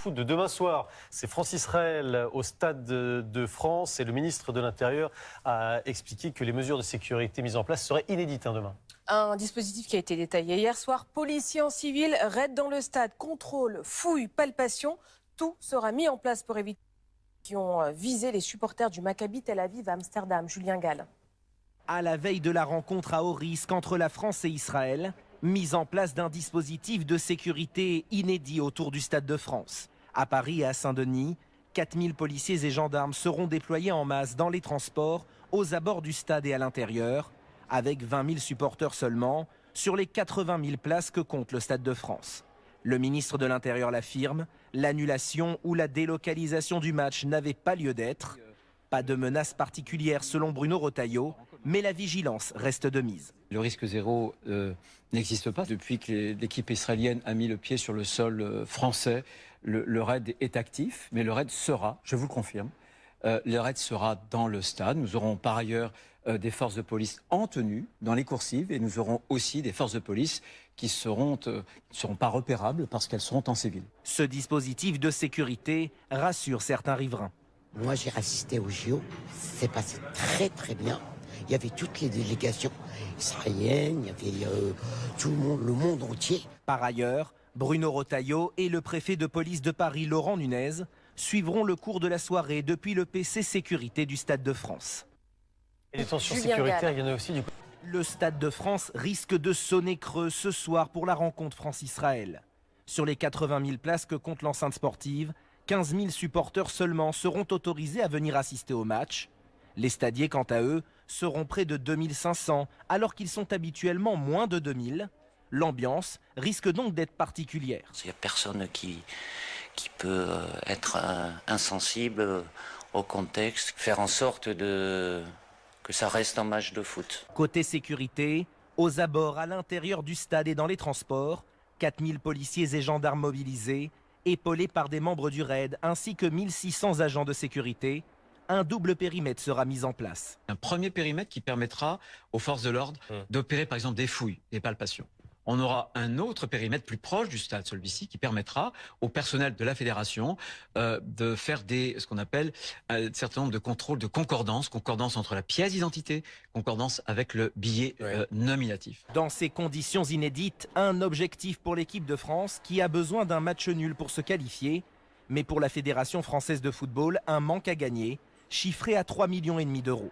foot de demain soir. C'est France-Israël au Stade de France et le ministre de l'Intérieur a expliqué que les mesures de sécurité mises en place seraient inédites demain. Un dispositif qui a été détaillé hier soir. Policiers en civil, raid dans le stade, contrôle, fouille, palpation. Tout sera mis en place pour éviter qui ont visé les supporters du Maccabi Tel Aviv à Amsterdam. Julien Gall. À la veille de la rencontre à haut risque entre la France et Israël, mise en place d'un dispositif de sécurité inédit autour du Stade de France. À Paris et à Saint-Denis, 4000 policiers et gendarmes seront déployés en masse dans les transports, aux abords du stade et à l'intérieur, avec 20 000 supporters seulement, sur les 80 000 places que compte le Stade de France. Le ministre de l'Intérieur l'affirme, l'annulation ou la délocalisation du match n'avait pas lieu d'être. Pas de menace particulière selon Bruno Retailleau, mais la vigilance reste de mise. Le risque zéro n'existe pas. Depuis que l'équipe israélienne a mis le pied sur le sol français, le raid est actif, mais le raid sera, je vous le confirme, le raid sera dans le stade. Nous aurons par ailleurs des forces de police en tenue dans les coursives et nous aurons aussi des forces de police qui ne seront pas repérables parce qu'elles seront en civil. Ce dispositif de sécurité rassure certains riverains. Moi, j'ai assisté au JO, c'est passé très très bien. Il y avait toutes les délégations israéliennes, il y avait tout le monde entier. Par ailleurs, Bruno Retailleau et le préfet de police de Paris, Laurent Nunez, suivront le cours de la soirée depuis le PC sécurité du Stade de France. Et les tensions Julien sécuritaires, Gall. il y en a aussi du coup. Le Stade de France risque de sonner creux ce soir pour la rencontre France-Israël. Sur les 80 000 places que compte l'enceinte sportive, 15 000 supporters seulement seront autorisés à venir assister au match. Les stadiers, quant à eux, seront près de 2500, alors qu'ils sont habituellement moins de 2000. L'ambiance risque donc d'être particulière. Il n'y a personne qui peut être insensible au contexte, faire en sorte que ça reste un match de foot. Côté sécurité, aux abords à l'intérieur du stade et dans les transports, 4000 policiers et gendarmes mobilisés, épaulés par des membres du RAID ainsi que 1600 agents de sécurité. Un double périmètre sera mis en place. Un premier périmètre qui permettra aux forces de l'ordre d'opérer par exemple des fouilles, des palpations. On aura un autre périmètre plus proche du stade, celui-ci, qui permettra au personnel de la fédération de faire ce qu'on appelle un certain nombre de contrôles de concordance entre la pièce d'identité, concordance avec le billet nominatif. Dans ces conditions inédites, un objectif pour l'équipe de France qui a besoin d'un match nul pour se qualifier. Mais pour la Fédération française de football, un manque à gagner, chiffré à 3,5 millions d'euros.